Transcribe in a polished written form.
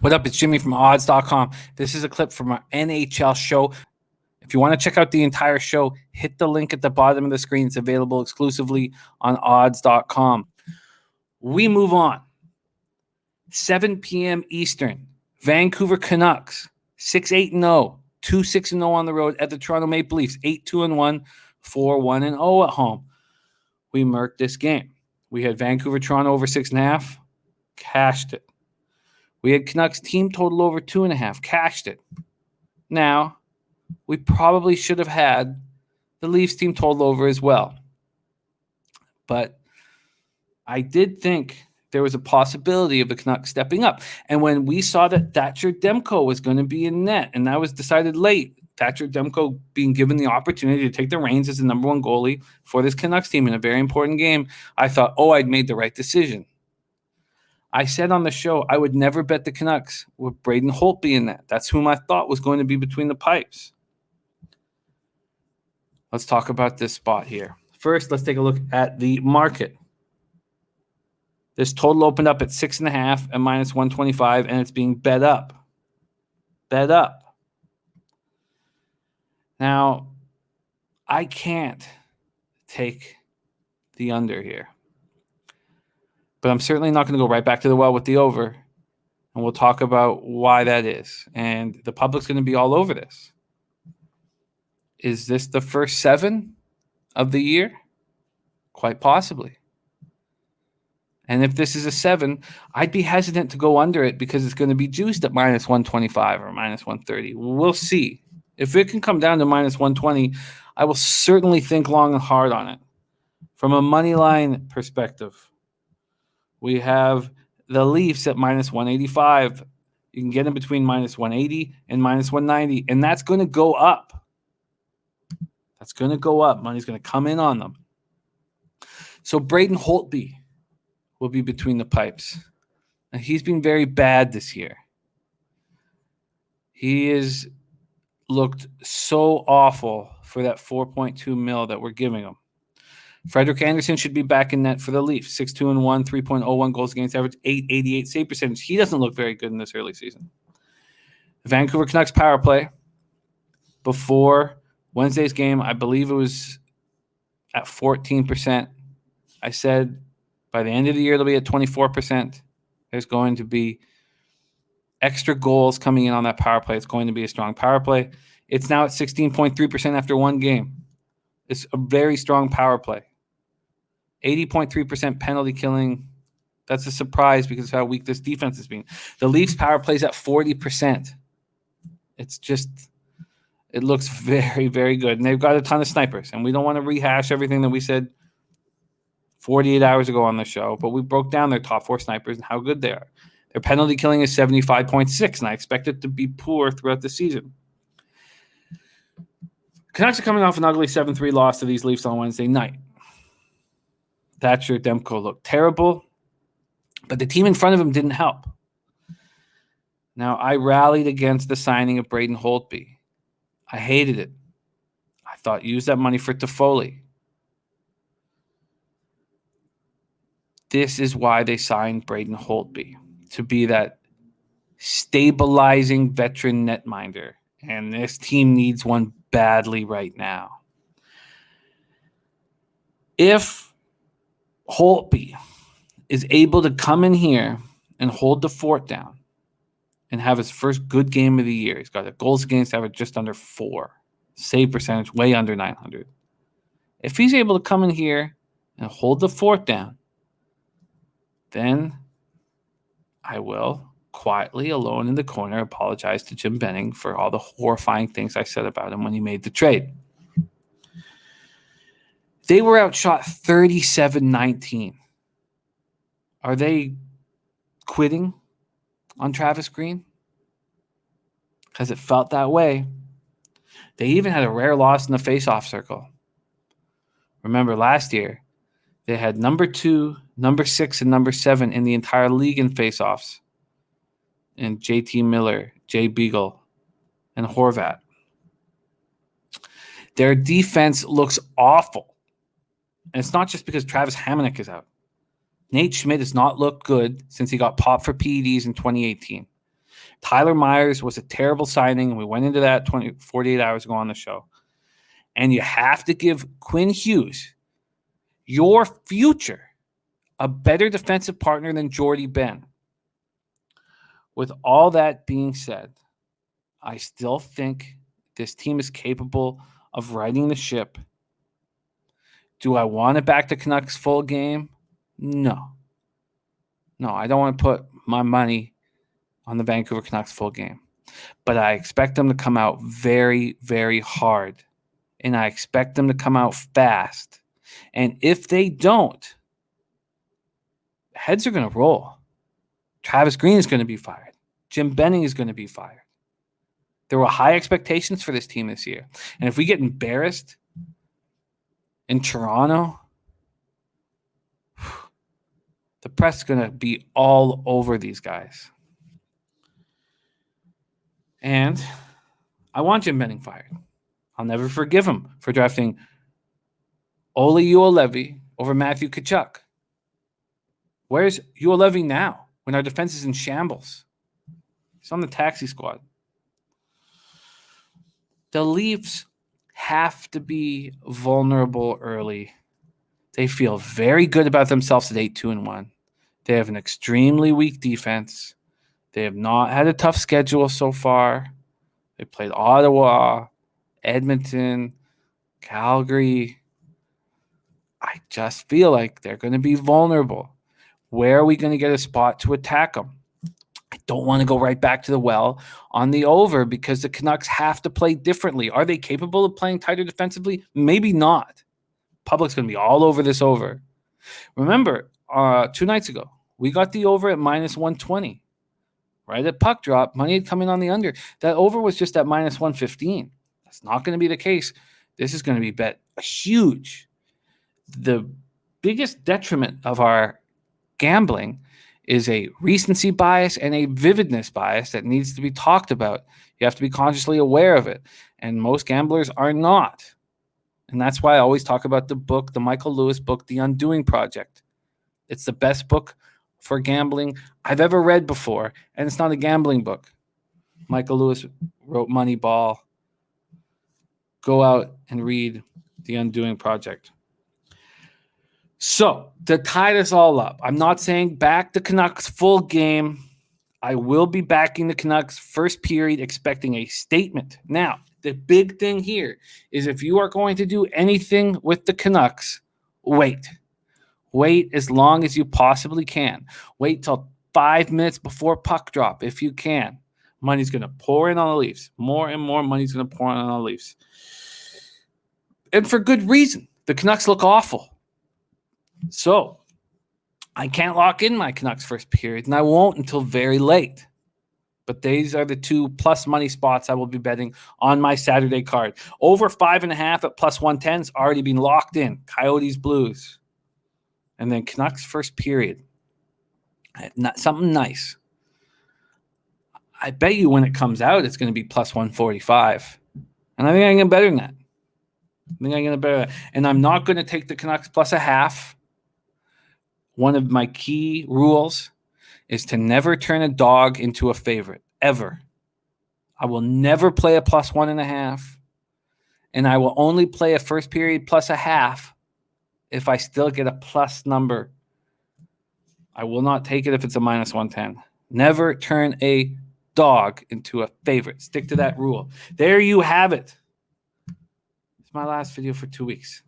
What up? It's Jimmy from odds.com. This is a clip from our NHL show. If you want to check out the entire show, hit the link at the bottom of the screen. It's available exclusively on odds.com. We move on. 7 p.m. Eastern. Vancouver Canucks, 6-8-0, 2-6-0 on the road at the Toronto Maple Leafs, 8-2-1, 4-1-0 at home. We murked this game. We had Vancouver-Toronto over 6.5, cashed it. We had Canucks team total over 2.5, cashed it. Now, we probably should have had the Leafs team total over as well. But I did think there was a possibility of the Canucks stepping up. And when we saw that Thatcher Demko was going to be in net, and that was decided late, Thatcher Demko being given the opportunity to take the reins as the number one goalie for this Canucks team in a very important game, I thought, I'd made the right decision. I said on the show I would never bet the Canucks with Braden Holtby in that. That's whom I thought was going to be between the pipes. Let's talk about this spot here. First, let's take a look at the market. This total opened up at 6.5 at -125, and it's being bet up. Bet up. Now, I can't take the under here. But I'm certainly not going to go right back to the well with the over. And we'll talk about why that is. And the public's going to be all over this. Is this the first 7 of the year? Quite possibly. And if this is a 7, I'd be hesitant to go under it because it's going to be juiced at -125 or -130. We'll see. If it can come down to -120, I will certainly think long and hard on it. From a money line perspective, we have the Leafs at -185. You can get them between -180 and -190, and that's going to go up. That's going to go up. Money's going to come in on them. So Braden Holtby will be between the pipes. And he's been very bad this year. He has looked so awful for that $4.2 million that we're giving him. Frederik Andersen should be back in net for the Leafs. 6-2-1, 3.01 goals against average, 888 save percentage. He doesn't look very good in this early season. The Vancouver Canucks power play before Wednesday's game, I believe it was at 14%. I said by the end of the year, it'll be at 24%. There's going to be extra goals coming in on that power play. It's going to be a strong power play. It's now at 16.3% after one game. It's a very strong power play. 80.3% penalty killing. That's a surprise because of how weak this defense has been. The Leafs power plays at 40%. It's just, it looks very, very good. And they've got a ton of snipers. And we don't want to rehash everything that we said 48 hours ago on the show, but we broke down their top 4 snipers and how good they are. Their penalty killing is 75.6, and I expect it to be poor throughout the season. Canucks are coming off an ugly 7-3 loss to these Leafs on Wednesday night. Thatcher Demko looked terrible, but the team in front of him didn't help. Now, I rallied against the signing of Braden Holtby. I hated it. I thought use that money for Toffoli. This is why they signed Braden Holtby, to be that stabilizing veteran netminder. And this team needs one badly right now. If Holtby is able to come in here and hold the fort down and have his first good game of the year, he's got a goals against average just under 4, save percentage way under 900. If he's able to come in here and hold the fort down, then I will quietly, alone in the corner, apologize to Jim Benning for all the horrifying things I said about him when he made the trade. They were outshot 37-19. Are they quitting on Travis Green? Because it felt that way. They even had a rare loss in the face-off circle. Remember last year, they had number 2, number 6, and number 7 in the entire league in face-offs. And JT Miller, Jay Beagle, and Horvat. Their defense looks awful. And it's not just because Travis Hamonic is out. Nate Schmidt has not looked good since he got popped for PEDs in 2018. Tyler Myers was a terrible signing. We went into that 48 hours ago on the show. And you have to give Quinn Hughes, your future, a better defensive partner than Jordy Ben. With all that being said, I still think this team is capable of righting the ship. Do I want to back the Canucks full game? No. No, I don't want to put my money on the Vancouver Canucks full game. But I expect them to come out very, very hard. And I expect them to come out fast. And if they don't, heads are going to roll. Travis Green is going to be fired. Jim Benning is going to be fired. There were high expectations for this team this year. And if we get embarrassed in Toronto, the press is going to be all over these guys. And I want Jim Benning fired. I'll never forgive him for drafting Ole Uolevi over Matthew Tkachuk. Where's Uolevi now when our defense is in shambles? He's on the taxi squad. The Leafs have to be vulnerable early. They feel very good about themselves at 8-2-1. They have an extremely weak defense. They have not had a tough schedule so far. They played Ottawa, Edmonton, Calgary. I just feel like they're going to be vulnerable. Where are we going to get a spot to attack them? I don't want to go right back to the well on the over because the Canucks have to play differently. Are they capable of playing tighter defensively? Maybe not. Public's going to be all over this over. Remember, 2 nights ago, we got the over at minus 120. Right at puck drop, money had come in on the under. That over was just at minus 115. That's not going to be the case. This is going to be bet huge. The biggest detriment of our gambling is a recency bias and a vividness bias that needs to be talked about. You have to be consciously aware of it. And most gamblers are not. And that's why I always talk about the book, the Michael Lewis book, The Undoing Project. It's the best book for gambling I've ever read before. And it's not a gambling book. Michael Lewis wrote Moneyball. Go out and read The Undoing Project. So, to tie this all up, I'm not saying back the Canucks full game. I will be backing the Canucks first period, expecting a statement. Now, the big thing here is if you are going to do anything with the Canucks, wait. Wait as long as you possibly can. Wait till 5 minutes before puck drop if you can. Money's going to pour in on the Leafs. More and more money's going to pour in on the Leafs. And for good reason. The Canucks look awful. So, I can't lock in my Canucks first period, and I won't until very late. But these are the 2 plus money spots I will be betting on my Saturday card. Over 5.5 at plus 110 has already been locked in. Coyotes, Blues. And then Canucks first period. Something nice. I bet you when it comes out, it's going to be plus 145. And I think I can get better than that. And I'm not going to take the Canucks plus a half. One of my key rules is to never turn a dog into a favorite, ever. I will never play a plus 1.5, and I will only play a first period plus a half if I still get a plus number. I will not take it if it's a minus 110. Never turn a dog into a favorite. Stick to that rule. There you have it. It's my last video for 2 weeks.